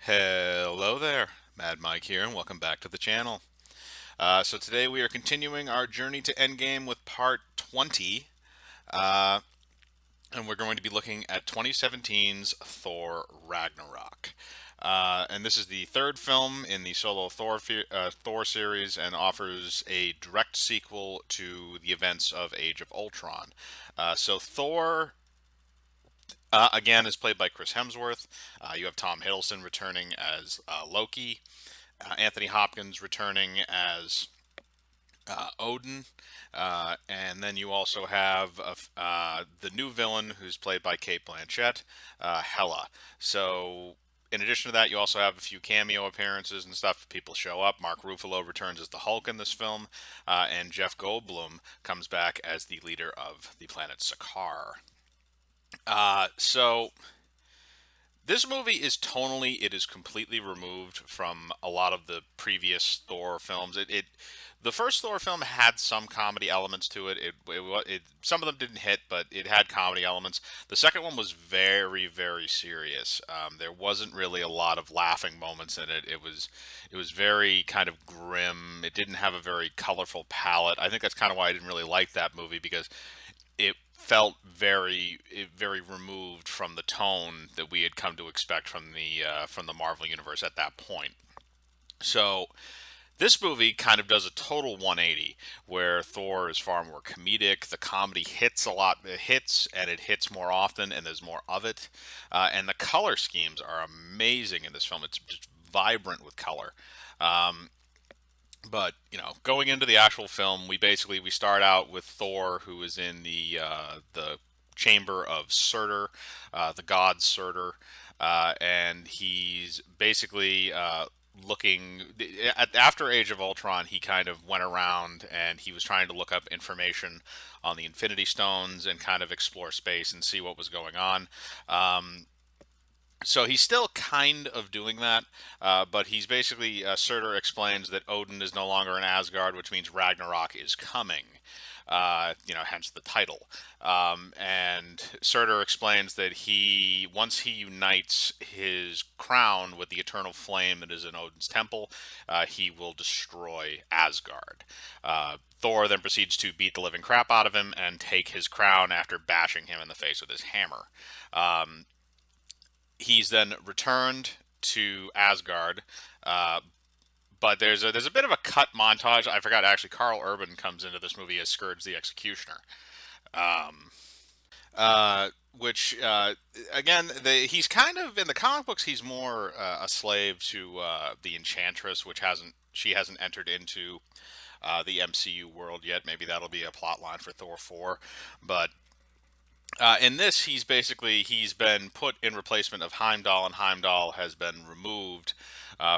Hello there, Mad Mike here, and welcome back to the channel. So today we are continuing our journey to Endgame with part 20, uh, and we're going to be looking at 2017's Thor Ragnarok. And this is the third film in the solo Thor series and offers a direct sequel to the events of Age of Ultron. So Thor again is played by Chris Hemsworth. You have Tom Hiddleston returning as Loki. Anthony Hopkins returning as Odin, and then you also have the new villain who's played by Kate Blanchett, Hela. So, in addition to that, you also have a few cameo appearances and stuff. People show up. Mark Ruffalo returns as the Hulk in this film, and Jeff Goldblum comes back as the leader of the planet Sakaar. So this movie is tonally, it is completely removed from a lot of the previous Thor films. The first Thor film had some comedy elements to it. Some of them didn't hit, but it had comedy elements. The second one was very, very serious. There wasn't really a lot of laughing moments in it. It was very kind of grim. It didn't have a very colorful palette. I think that's kind of why I didn't really like that movie because it felt very removed from the tone that we had come to expect from the Marvel universe at that point. So this movie kind of does a total 180 where Thor is far more comedic. The comedy hits a lot, it hits and it hits more often, and there's more of it. And the color schemes are amazing in this film. It's just vibrant with color. Um, but going into the actual film, we start out with Thor, who is in the chamber of Surtur, the god Surtur, and he's basically looking after Age of Ultron. He kind of went around and he was trying to look up information on the Infinity Stones and kind of explore space and see what was going on. So he's still kind of doing that, but he's basically Surtur explains that Odin is no longer in Asgard, which means Ragnarok is coming. Hence the title. And Surtur explains that once he unites his crown with the eternal flame that is in Odin's temple, he will destroy Asgard. Thor then proceeds to beat the living crap out of him and take his crown after bashing him in the face with his hammer. He's then returned to Asgard, uh, but there's a bit of a cut montage. I forgot actually. Carl Urban comes into this movie as Scourge the Executioner, which again he's kind of in the comic books. He's more a slave to the Enchantress, which hasn't entered into the MCU world yet. Maybe that'll be a plot line for Thor 4, but in this, he's been put in replacement of Heimdall, and Heimdall has been removed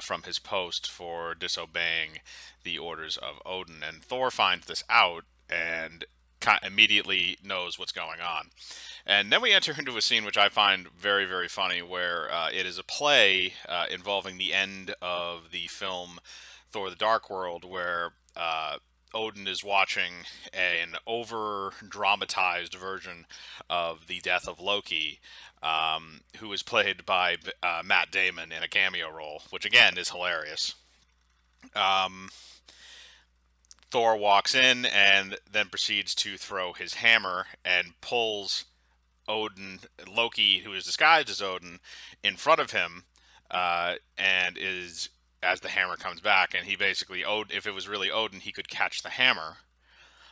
from his post for disobeying the orders of Odin. And Thor finds this out and immediately knows what's going on. And then we enter into a scene which I find very, very funny, where it is a play involving the end of the film Thor: The Dark World, where Odin is watching an over dramatized version of the death of Loki, who is played by Matt Damon in a cameo role, which again is hilarious. Um, Thor walks in and then proceeds to throw his hammer and pulls Loki, who is disguised as Odin, in front of him, and is as the hammer comes back, and he basically, if it was really Odin, he could catch the hammer,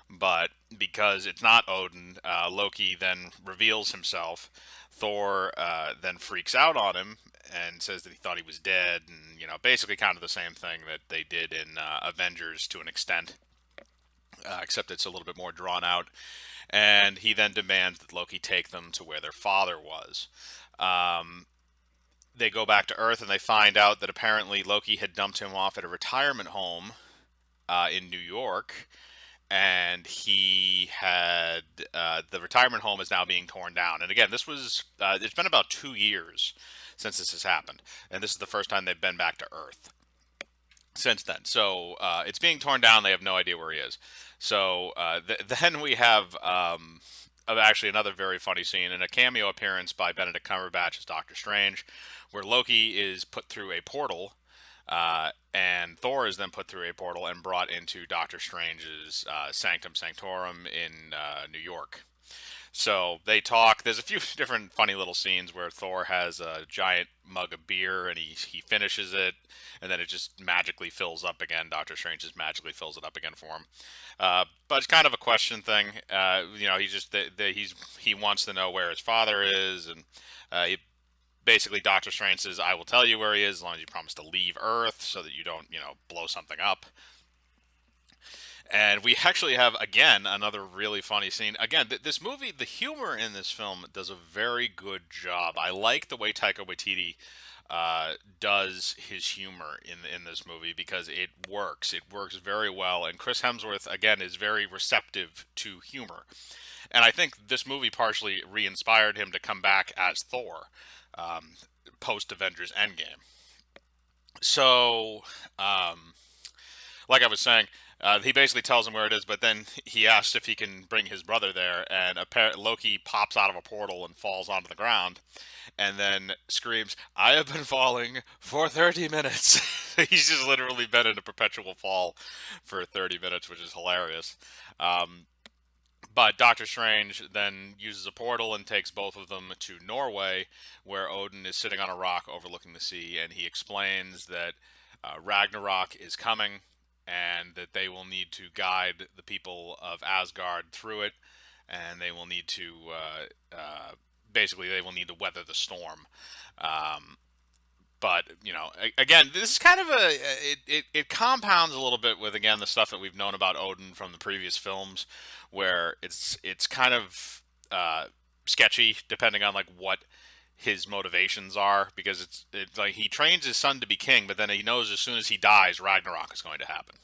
but because it's not Odin, Loki then reveals himself. Thor then freaks out on him and says that he thought he was dead, and basically kind of the same thing that they did in Avengers to an extent, except it's a little bit more drawn out. And he then demands that Loki take them to where their father was. Um, they go back to Earth and they find out that apparently Loki had dumped him off at a retirement home in New York, and he had the retirement home is now being torn down. And again, it's been about 2 years since this has happened, and this is the first time they've been back to Earth since then. So it's being torn down. They have no idea where he is. So then we have of actually another very funny scene and a cameo appearance by Benedict Cumberbatch as Doctor Strange, where Loki is put through a portal, and Thor is then put through a portal and brought into Doctor Strange's Sanctum Sanctorum in New York. So they talk. There's a few different funny little scenes where Thor has a giant mug of beer and he finishes it, and then it just magically fills up again. Doctor Strange just magically fills it up again for him. But it's kind of a question thing. He just he wants to know where his father is, and basically Doctor Strange says, "I will tell you where he is as long as you promise to leave Earth, so that you don't blow something up." And we actually have, again, another really funny scene. Again, this movie, the humor in this film does a very good job. I like the way Taika Waititi does his humor in this movie because it works. It works very well. And Chris Hemsworth, again, is very receptive to humor. And I think this movie partially re-inspired him to come back as Thor post Avengers Endgame. So, like I was saying, he basically tells him where it is, but then he asks if he can bring his brother there, and Loki pops out of a portal and falls onto the ground, and then screams, "I have been falling for 30 minutes." He's just literally been in a perpetual fall for 30 minutes, which is hilarious. Um, but Doctor Strange then uses a portal and takes both of them to Norway, where Odin is sitting on a rock overlooking the sea, and he explains that Ragnarok is coming, and that they will need to guide the people of Asgard through it, and they will need to basically they will need to weather the storm. Um, but again, this is kind of it compounds a little bit with, again, the stuff that we've known about Odin from the previous films, where it's kind of sketchy depending on like what his motivations are, because it's like he trains his son to be king, but then he knows as soon as he dies, Ragnarok is going to happen.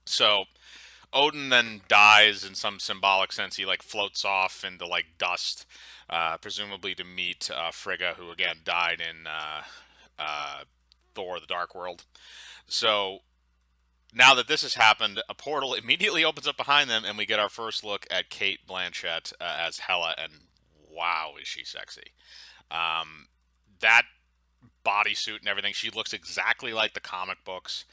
So Odin then dies in some symbolic sense. He like floats off into like dust, presumably to meet Frigga, who again died in uh, Thor: The Dark World. So now that this has happened, a portal immediately opens up behind them, and we get our first look at Kate Blanchett as Hela, and wow, is she sexy! Um, that bodysuit and everything, she looks exactly like the comic books.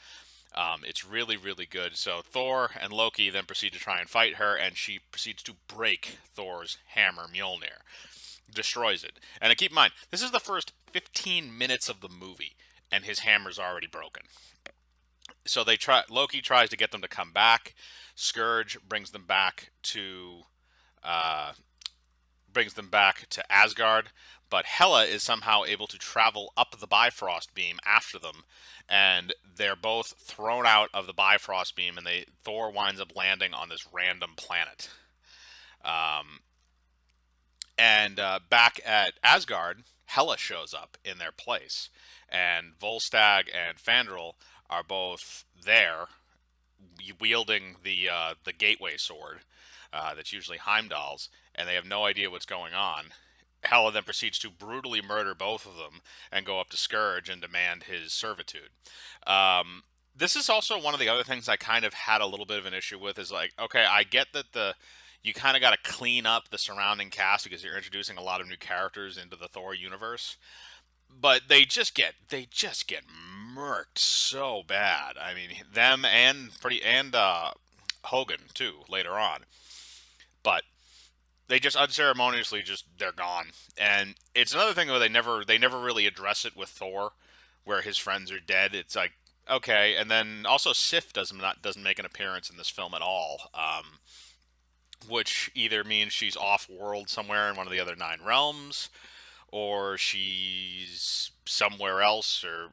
It's really, really good. So Thor and Loki then proceed to try and fight her, and she proceeds to break Thor's hammer Mjolnir, destroys it. And keep in mind, this is the first 15 minutes of the movie, and his hammer's already broken. So they try. Loki tries to get them to come back. Scourge uh, brings them back to Asgard, but Hela is somehow able to travel up the Bifrost beam after them, and they're both thrown out of the Bifrost beam, and Thor winds up landing on this random planet. Um, and back at Asgard, Hela shows up in their place, and Volstagg and Fandral are both there, wielding the Gateway sword that's usually Heimdall's, and they have no idea what's going on. Hela then proceeds to brutally murder both of them and go up to Scourge and demand his servitude. This is also one of the other things I kind of had a little bit of an issue with. Is like, okay, I get that you kind of got to clean up the surrounding cast because you're introducing a lot of new characters into the Thor universe, but they just get murked so bad. I mean, them and Hogan too later on, but they just unceremoniously just they're gone. And it's another thing where they never really address it with Thor, where his friends are dead. It's like, okay, and then also Sif doesn't make an appearance in this film at all, which either means she's off world somewhere in one of the other nine realms, or she's somewhere else, or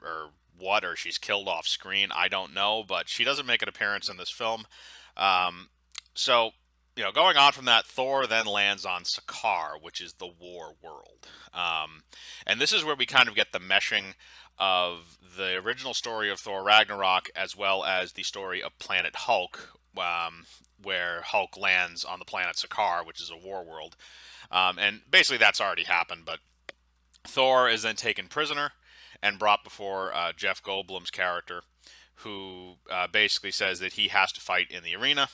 what, or she's killed off screen. I don't know, but she doesn't make an appearance in this film. Um, so, going on from that, Thor then lands on Sakaar, which is the war world. And this is where we kind of get the meshing of the original story of Thor Ragnarok as well as the story of Planet Hulk, where Hulk lands on the planet Sakaar, which is a war world. And basically that's already happened, but Thor is then taken prisoner and brought before Jeff Goldblum's character, who basically says that he has to fight in the arena,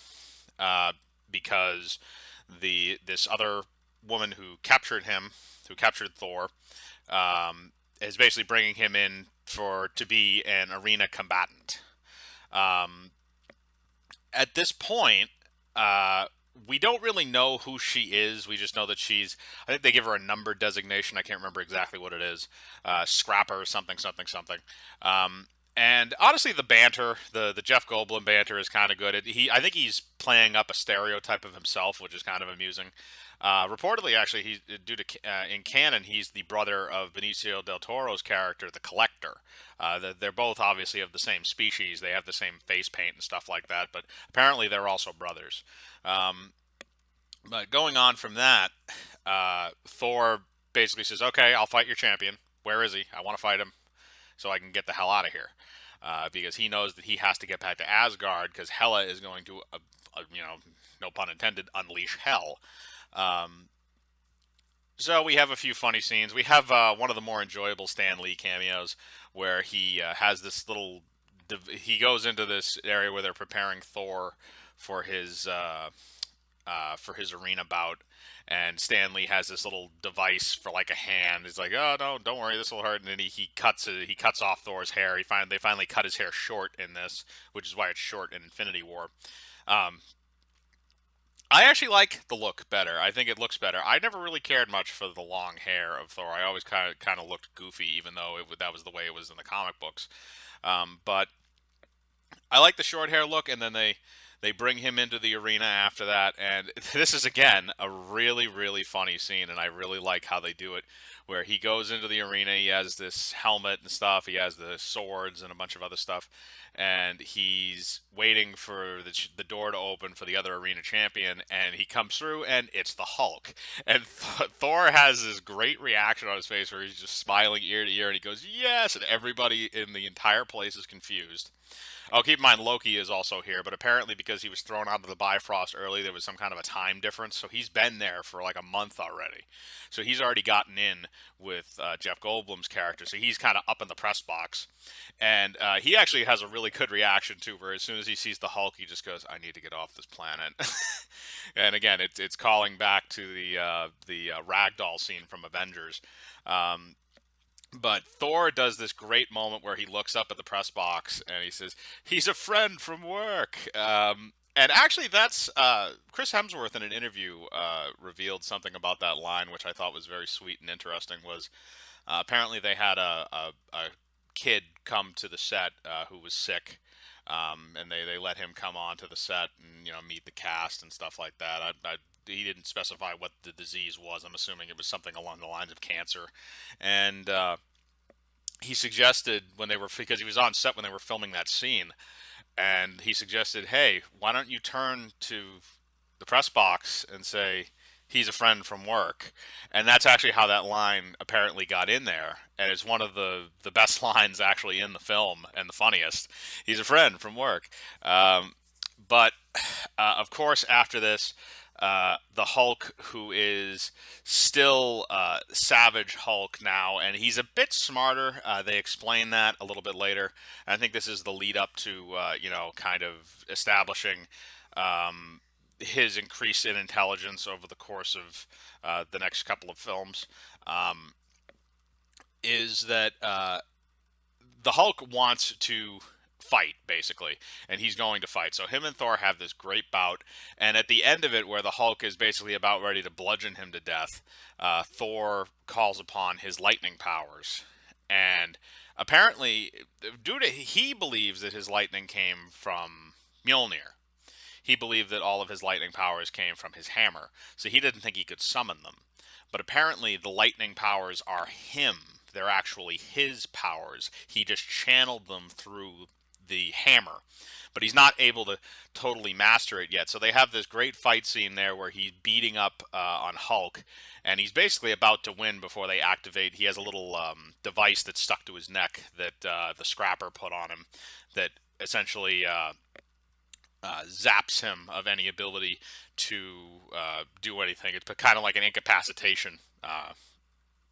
because this other woman who captured him, who captured Thor, is basically bringing him in for to be an arena combatant. Um, at this point, uh, we don't really know who she is. We just know that she's. I think they give her a number designation. I can't remember exactly what it is. Scrapper something something something. Um, and honestly, the banter, the Jeff Goldblum banter, is kind of good. I think he's playing up a stereotype of himself, which is kind of amusing. Reportedly, actually, he's due to in canon, he's the brother of Benicio del Toro's character, the Collector. They're both obviously of the same species. They have the same face paint and stuff like that, but apparently they're also brothers. Um, but going on from that, Thor basically says, "Okay, I'll fight your champion. Where is he? I want to fight him so I can get the hell out of here." Because he knows that he has to get back to Asgard because Hela is going to, no pun intended, unleash hell. Um, so we have a few funny scenes. We have one of the more enjoyable Stan Lee cameos where he has this little. He goes into this area where they're preparing Thor for his arena bout, and Stan Lee has this little device for like a hand. He's like, "Oh no, don't worry, this will hurt." And then he cuts it. He cuts off Thor's hair. They finally cut his hair short in this, which is why it's short in Infinity War. Um, I actually like the look better. I think it looks better. I never really cared much for the long hair of Thor. I always kind of looked goofy, even though that was the way it was in the comic books. But I like the short hair look, and then they bring him into the arena after that, and this is again a really really funny scene, and I really like how they do it. Where he goes into the arena, he has this helmet and stuff, he has the swords and a bunch of other stuff, and he's waiting for the door to open for the other arena champion, and he comes through, and it's the Hulk, and Thor has this great reaction on his face where he's just smiling ear to ear, and he goes yes, and everybody in the entire place is confused. Oh, keep in mind Loki is also here, but apparently because he was thrown out of the Bifrost early, there was some kind of a time difference. So he's been there for like a month already. So he's already gotten in with Jeff Goldblum's character. So he's kind of up in the press box, and he actually has a really good reaction too. Where as soon as he sees the Hulk, he just goes, "I need to get off this planet." And again, it's calling back to the ragdoll scene from Avengers. Um, but Thor does this great moment where he looks up at the press box and he says, "He's a friend from work." And actually, that's Chris Hemsworth in an interview revealed something about that line, which I thought was very sweet and interesting. Was apparently they had a kid come to the set who was sick, and they let him come on to the set and meet the cast and stuff like that. He didn't specify what the disease was. I'm assuming it was something along the lines of cancer, and he suggested when they were because he was on set when they were filming that scene, and he suggested, "Hey, why don't you turn to the press box and say he's a friend from work?" And that's actually how that line apparently got in there, and it's one of the best lines actually in the film and the funniest. He's a friend from work. But of course, after this, the Hulk, who is still Savage Hulk now, and he's a bit smarter. They explain that a little bit later. I think this is the lead up to kind of establishing um, his increase in intelligence over the course of the next couple of films. Um, is that the Hulk wants to fight basically, and he's going to fight. So him and Thor have this great bout, and at the end of it, where the Hulk is basically about ready to bludgeon him to death, Thor calls upon his lightning powers, and apparently, due to he believes that his lightning came from Mjolnir. He believed that all of his lightning powers came from his hammer, so he didn't think he could summon them. But apparently, the lightning powers are him. They're actually his powers. He just channeled them through the hammer. But he's not able to totally master it yet. So they have this great fight scene there where he's beating up on Hulk, and he's basically about to win before they activate. He has a little device that's stuck to his neck that the Scrapper put on him that essentially zaps him of any ability to do anything. It's kind of like an incapacitation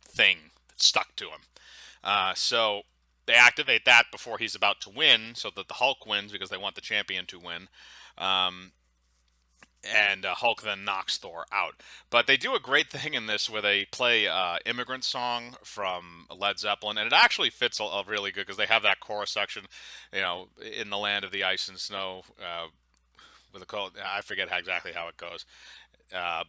thing that's stuck to him. So they activate that before he's about to win, so that the Hulk wins because they want the champion to win. Um, and Hulk then knocks Thor out. But they do a great thing in this where they play "Immigrant Song" from Led Zeppelin, and it actually fits really good because they have that chorus section, in the land of the ice and snow. With a code, I forget exactly how it goes,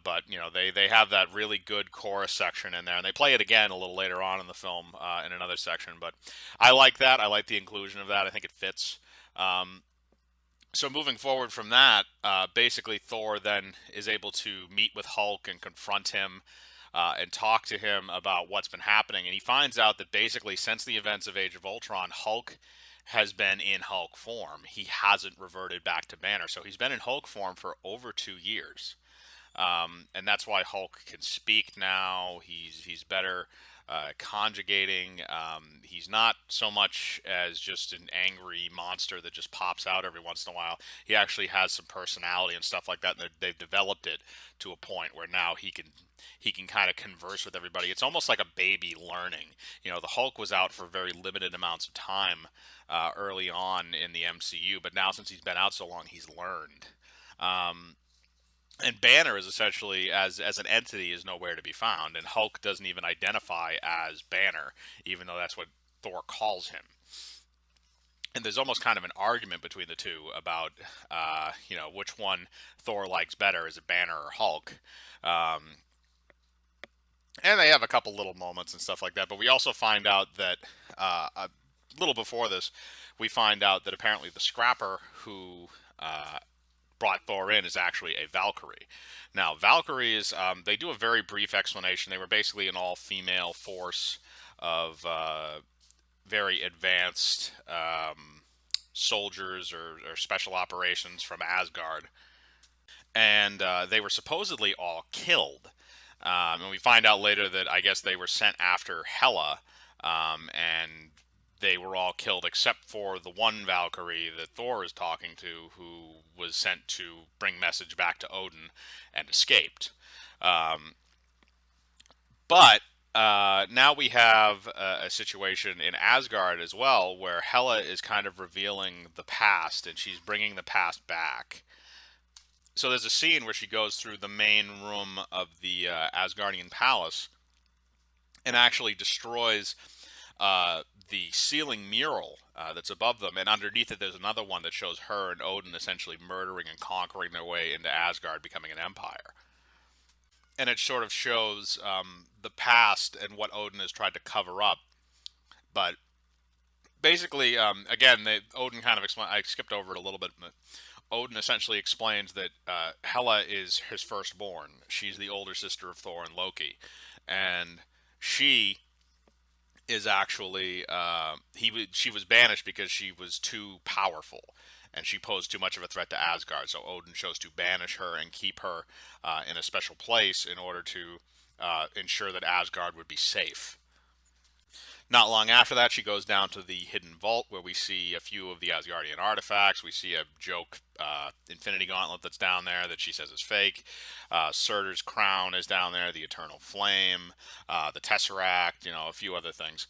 but they have that really good chorus section in there, and they play it again a little later on in the film in another section. But I like that. I like the inclusion of that. I think it fits. Um, so moving forward from that, basically Thor then is able to meet with Hulk and confront him and talk to him about what's been happening. And he finds out that basically since the events of Age of Ultron, Hulk has been in Hulk form. He hasn't reverted back to Banner. So he's been in Hulk form for over 2 years. And that's why Hulk can speak now. He's better conjugating. He's not so much as just an angry monster that just pops out every once in a while. He actually has some personality and stuff like that. And they've developed it to a point where now he can kind of converse with everybody. It's almost like a baby learning. The Hulk was out for very limited amounts of time early on in the MCU, but now since he's been out so long, he's learned. Um, and Banner is essentially as an entity is nowhere to be found, and Hulk doesn't even identify as Banner, even though that's what Thor calls him. And there's almost kind of an argument between the two about which one Thor likes better, is it Banner or Hulk? Um, and they have a couple little moments and stuff like that. But we also find out that a little before this, we find out that apparently the Scrapper who brought Thor in is actually a Valkyrie. Now, Valkyries, they do a very brief explanation. They were basically an all-female force of very advanced soldiers or special operations from Asgard, and they were supposedly all killed. And we find out later that I guess they were sent after Hela, and they were all killed except for the one Valkyrie that Thor is talking to, who was sent to bring message back to Odin and escaped. Um, but now we have a situation in Asgard as well, where Hela is kind of revealing the past, and she's bringing the past back. So there's a scene where she goes through the main room of the Asgardian palace and actually destroys the ceiling mural that's above them, and underneath it there's another one that shows her and Odin essentially murdering and conquering their way into Asgard, becoming an empire. And it sort of shows the past and what Odin has tried to cover up. But basically, again, Odin kind of explained. I skipped over it a little bit, but Odin essentially explains that Hela is his firstborn. She's the older sister of Thor and Loki, and she is actually she was banished because she was too powerful and she posed too much of a threat to Asgard. So Odin chose to banish her and keep her in a special place in order to ensure that Asgard would be safe. Not long after that, she goes down to the hidden vault where we see a few of the Asgardian artifacts. We see a joke Infinity Gauntlet that's down there that she says is fake. Surtur's crown is down there, the Eternal Flame, the Tesseract, a few other things.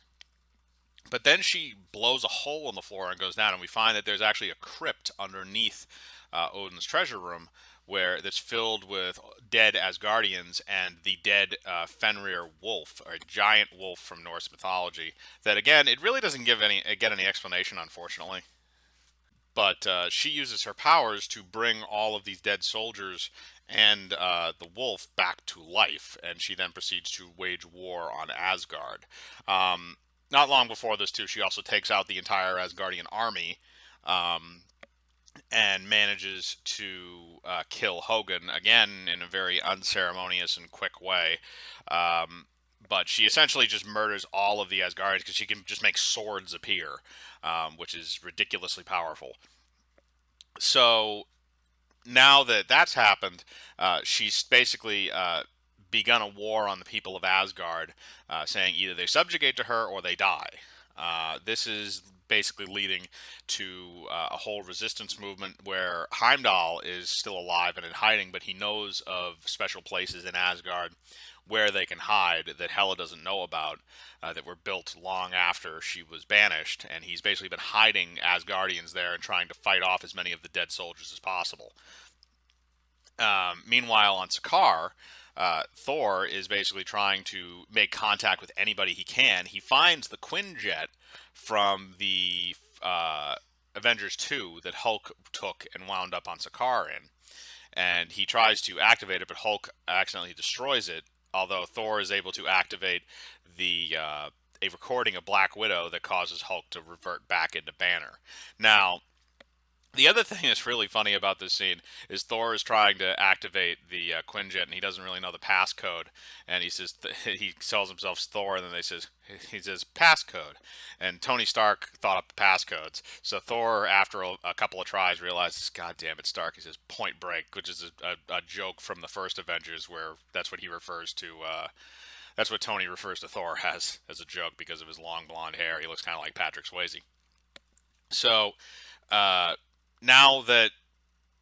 But then she blows a hole in the floor and goes down, and we find that there's actually a crypt underneath Odin's treasure room where that's filled with dead Asgardians and the dead Fenrir wolf, or giant wolf from Norse mythology. That again, it really doesn't get any explanation, unfortunately. But she uses her powers to bring all of these dead soldiers and the wolf back to life, and she then proceeds to wage war on Asgard. Not long before this, too, she also takes out the entire Asgardian army. And manages to kill Hogun again in a very unceremonious and quick way. But she essentially just murders all of the Asgardians because she can just make swords appear, which is ridiculously powerful. So now that that's happened, she's basically begun a war on the people of Asgard, saying either they subjugate to her or they die. This is basically leading to a whole resistance movement where Heimdall is still alive and in hiding, but he knows of special places in Asgard where they can hide that Hela doesn't know about, that were built long after she was banished, and he's basically been hiding Asgardians there and trying to fight off as many of the dead soldiers as possible. Meanwhile, on Sakaar, Thor is basically trying to make contact with anybody he can. He finds the Quinjet from the Avengers 2 that Hulk took and wound up on Sakaar in. And he tries to activate it, but Hulk accidentally destroys it. Although Thor is able to activate the a recording of Black Widow that causes Hulk to revert back into Banner. Now, the other thing that's really funny about this scene is Thor is trying to activate the Quinjet, and he doesn't really know the passcode. And he says he tells himself Thor, and then he says passcode, and Tony Stark thought up the passcodes. So Thor, after a couple of tries, realizes, God damn it, Stark. He says Point Break, which is a joke from the first Avengers, where that's what he refers to. That's what Tony refers to Thor as a joke because of his long blonde hair. He looks kind of like Patrick Swayze. So. Uh, Now that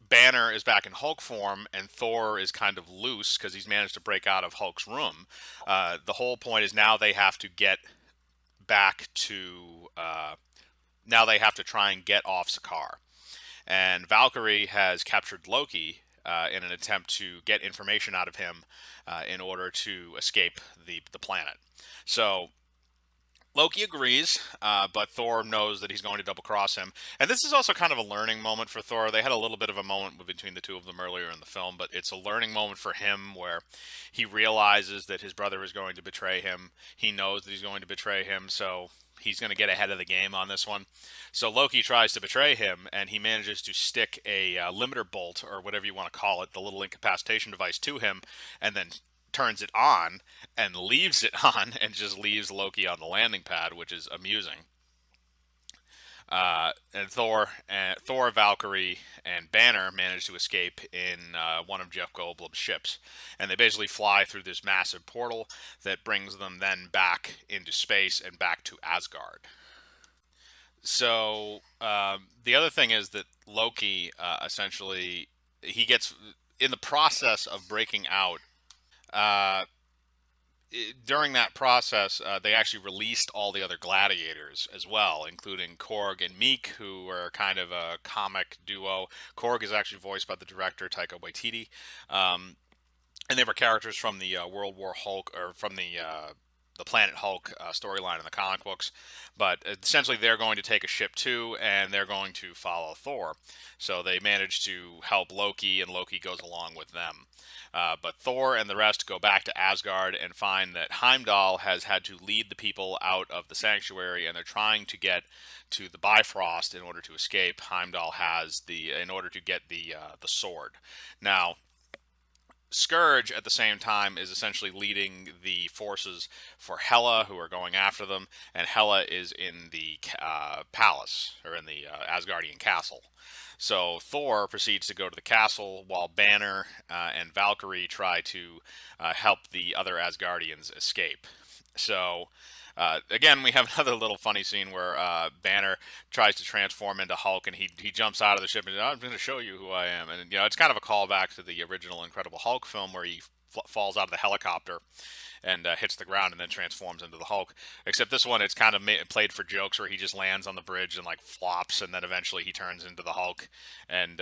Banner is back in Hulk form and Thor is kind of loose because he's managed to break out of Hulk's room, the whole point is now they have to get back to. Now they have to try and get off Sakaar. And Valkyrie has captured Loki in an attempt to get information out of him in order to escape the planet. So Loki agrees, but Thor knows that he's going to double cross him. And this is also kind of a learning moment for Thor. They had a little bit of a moment between the two of them earlier in the film, but it's a learning moment for him where he realizes that his brother is going to betray him. He knows that he's going to betray him, so he's going to get ahead of the game on this one. So Loki tries to betray him, and he manages to stick a limiter bolt, or whatever you want to call it, the little incapacitation device, to him, and then turns it on and leaves it on and just leaves Loki on the landing pad, which is amusing. Thor, Valkyrie, and Banner manage to escape in one of Jeff Goldblum's ships, and they basically fly through this massive portal that brings them then back into space and back to Asgard. So the other thing is that Loki essentially he gets in the process of breaking out. Uh, During that process, they actually released all the other gladiators as well, including Korg and Meek, who were kind of a comic duo. Korg is actually voiced by the director Taika Waititi, um, and they were characters from the World War Hulk, or from the Planet Hulk storyline in the comic books. But essentially, they're going to take a ship too, and they're going to follow Thor. So they manage to help Loki, and Loki goes along with them. But Thor and the rest go back to Asgard and find that Heimdall has had to lead the people out of the sanctuary, and they're trying to get to the Bifrost in order to escape. Heimdall has in order to get the sword. Now, Scourge, at the same time, is essentially leading the forces for Hela, who are going after them, and Hela is in the palace, or in the Asgardian castle. So Thor proceeds to go to the castle while Banner and Valkyrie try to help the other Asgardians escape. So again, we have another little funny scene where Banner tries to transform into Hulk, and he jumps out of the ship and I'm going to show you who I am. And it's kind of a callback to the original Incredible Hulk film where he falls out of the helicopter and hits the ground and then transforms into the Hulk. Except this one, it's kind of played for jokes, where he just lands on the bridge and like flops, and then eventually he turns into the Hulk, and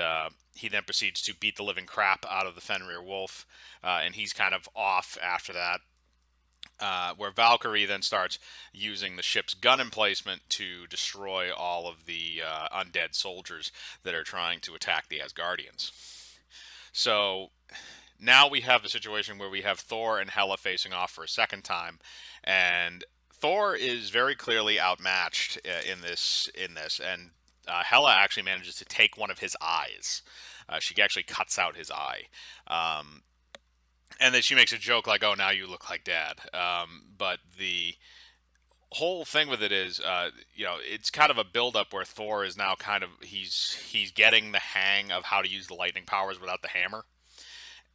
he then proceeds to beat the living crap out of the Fenrir Wolf, and he's kind of off after that. Where Valkyrie then starts using the ship's gun emplacement to destroy all of the undead soldiers that are trying to attack the Asgardians. So now we have the situation where we have Thor and Hela facing off for a second time, and Thor is very clearly outmatched in this, and Hela actually manages to take one of his eyes. She actually cuts out his eye. And then she makes a joke like, "Oh, now you look like Dad." But the whole thing with it is, it's kind of a build-up where Thor is now kind of he's getting the hang of how to use the lightning powers without the hammer.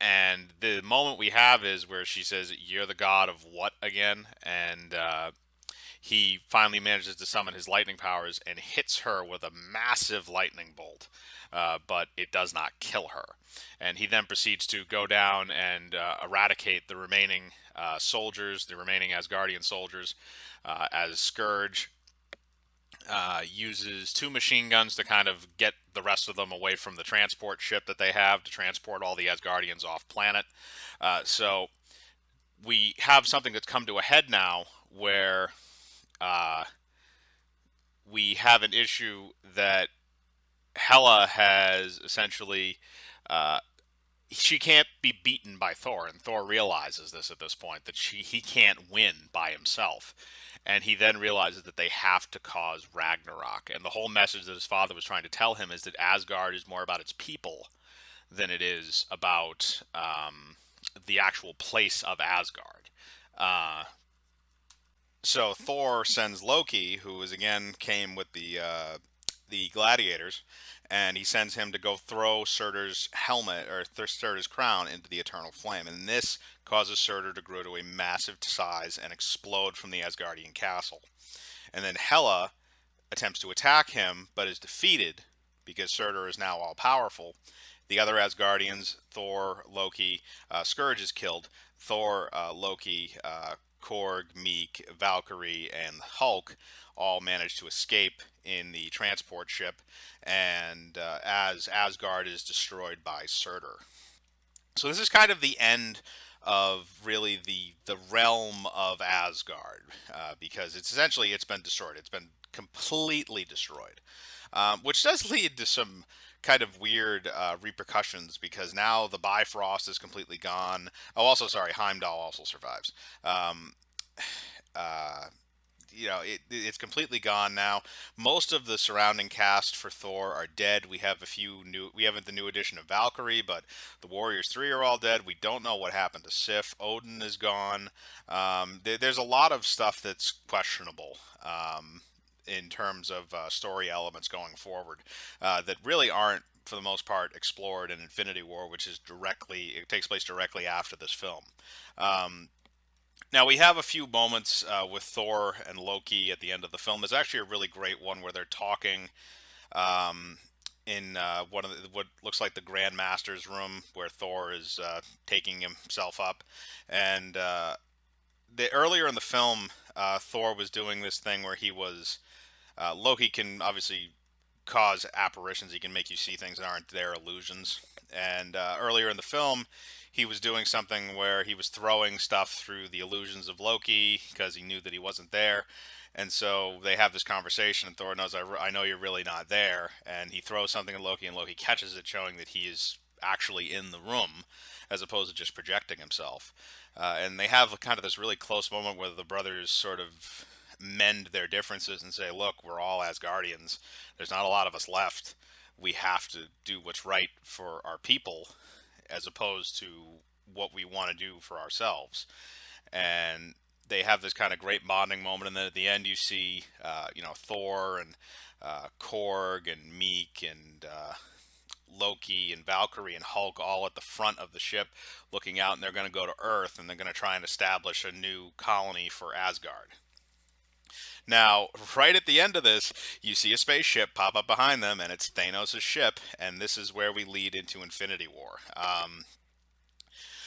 And the moment we have is where she says, "You're the god of what again?" And he finally manages to summon his lightning powers and hits her with a massive lightning bolt, but it does not kill her. And he then proceeds to go down and eradicate the remaining soldiers, the remaining Asgardian soldiers, as Scourge uses two machine guns to kind of get the rest of them away from the transport ship that they have to transport all the Asgardians off planet. So we have something that's come to a head now where uh, we have an issue that Hela has essentially. Uh, she can't be beaten by Thor, and Thor realizes this at this point that he can't win by himself. And he then realizes that they have to cause Ragnarok. And the whole message that his father was trying to tell him is that Asgard is more about its people than it is about the actual place of Asgard. Uh, so Thor sends Loki, who is again came with the gladiators, and he sends him to go throw Surtur's helmet or Surtur's crown into the eternal flame, and this causes Surtur to grow to a massive size and explode from the Asgardian castle. And then Hela attempts to attack him, but is defeated because Surtur is now all powerful. The other Asgardians, Thor, Loki, Scourge is killed. Thor, Loki, Korg, Meek, Valkyrie, and Hulk all manage to escape in the transport ship, and as Asgard is destroyed by Surtur. So this is kind of the end of really the realm of Asgard, because it's been destroyed. It's been completely destroyed, which does lead to some kind of weird repercussions because now the Bifrost is completely gone. Oh, also sorry, Heimdall also survives. Um, uh, it's completely gone now. Most of the surrounding cast for Thor are dead. We haven't the new addition of Valkyrie, but the Warriors 3 are all dead. We don't know what happened to Sif. Odin is gone. There's a lot of stuff that's questionable. In terms of story elements going forward, that really aren't, for the most part, explored in Infinity War, which is it takes place directly after this film. Um, Now we have a few moments with Thor and Loki at the end of the film. There's actually a really great one where they're talking um, in one of what looks like the Grand Master's room, where Thor is taking himself up. And earlier in the film, Thor was doing this thing where Loki can obviously cause apparitions. He can make you see things that aren't there, illusions. And earlier in the film, he was doing something where he was throwing stuff through the illusions of Loki because he knew that he wasn't there. And so they have this conversation, and Thor knows, I know you're really not there. And he throws something at Loki, and Loki catches it, showing that he is actually in the room as opposed to just projecting himself. And they have kind of this really close moment where the brothers sort of mend their differences and say, look, we're all Asgardians. There's not a lot of us left. We have to do what's right for our people as opposed to what we want to do for ourselves. And they have this kind of great bonding moment, and then at the end you see, Thor and Korg and Meek and Loki and Valkyrie and Hulk all at the front of the ship looking out, and they're going to go to Earth, and they're going to try and establish a new colony for Asgard. Now, right at the end of this, you see a spaceship pop up behind them, and it's Thanos' ship, and this is where we lead into Infinity War.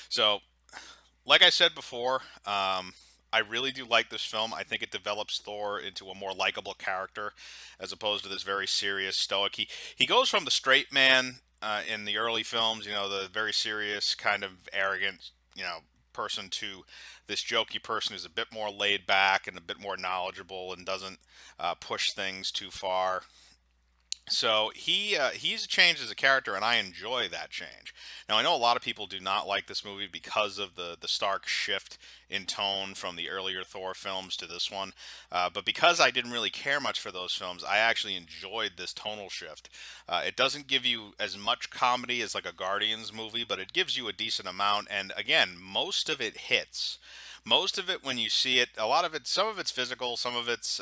So, like I said before, I really do like this film. I think it develops Thor into a more likable character as opposed to this very serious, stoic. He goes from the straight man in the early films, the very serious, kind of arrogant, person, to this jokey person who's a bit more laid back and a bit more knowledgeable and doesn't push things too far. So he's changed as a character, and I enjoy that change. Now I know a lot of people do not like this movie because of the stark shift in tone from the earlier Thor films to this one, but because I didn't really care much for those films, I actually enjoyed this tonal shift. It doesn't give you as much comedy as like a Guardians movie, but it gives you a decent amount, and again, most of it hits. Most of it, when you see it, a lot of it, some of it's physical, some of it's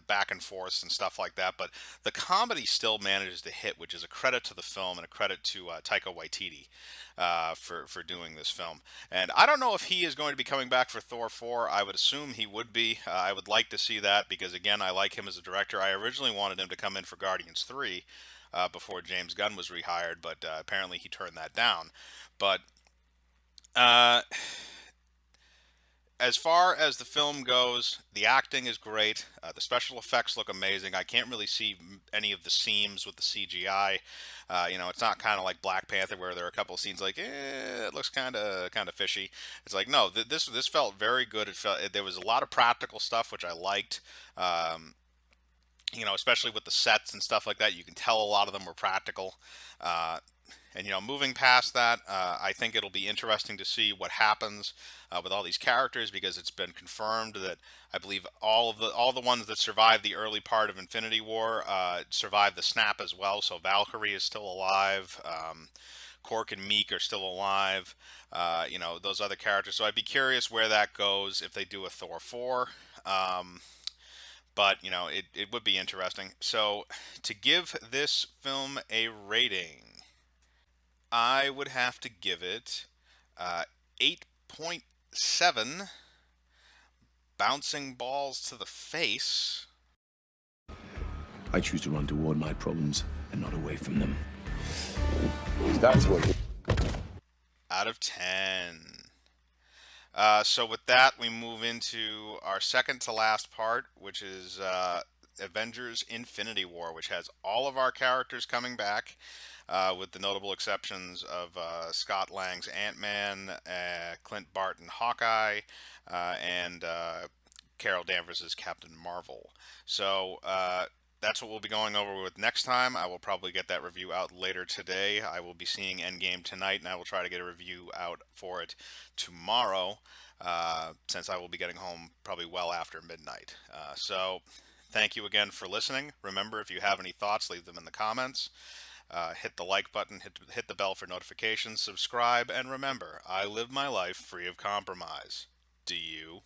back and forth and stuff like that, but the comedy still manages to hit, which is a credit to the film and a credit to Taika Waititi for doing this film. And I don't know if he is going to be coming back for Thor 4. I would assume he would be. I would like to see that because, again, I like him as a director. I originally wanted him to come in for Guardians 3 before James Gunn was rehired, but apparently he turned that down. But uh, as far as the film goes, the acting is great. The special effects look amazing. I can't really see any of the seams with the CGI. It's not kind of like Black Panther where there are a couple of scenes like, it looks kind of fishy. It's like no, this felt very good. There was a lot of practical stuff which I liked. Um, Especially with the sets and stuff like that, you can tell a lot of them were practical. Uh, and moving past that, I think it'll be interesting to see what happens with all these characters because it's been confirmed that I believe all the ones that survived the early part of Infinity War survived the snap as well. So Valkyrie is still alive. Cork and Meek are still alive. Those other characters. So I'd be curious where that goes if they do a Thor 4. But it would be interesting. So to give this film a rating, I would have to give it 8.7 bouncing balls to the face I choose to run toward my problems and not away from them. That's what. out of 10. So with that, we move into our second to last part, which is Avengers Infinity War, which has all of our characters coming back, with the notable exceptions of Scott Lang's Ant-Man, Clint Barton Hawkeye, and Carol Danvers' Captain Marvel. So that's what we'll be going over with next time. I will probably get that review out later today. I will be seeing Endgame tonight, and I will try to get a review out for it tomorrow, since I will be getting home probably well after midnight. So thank you again for listening. Remember, if you have any thoughts, leave them in the comments. Hit the like button, hit the bell for notifications, subscribe, and remember, I live my life free of compromise. Do you?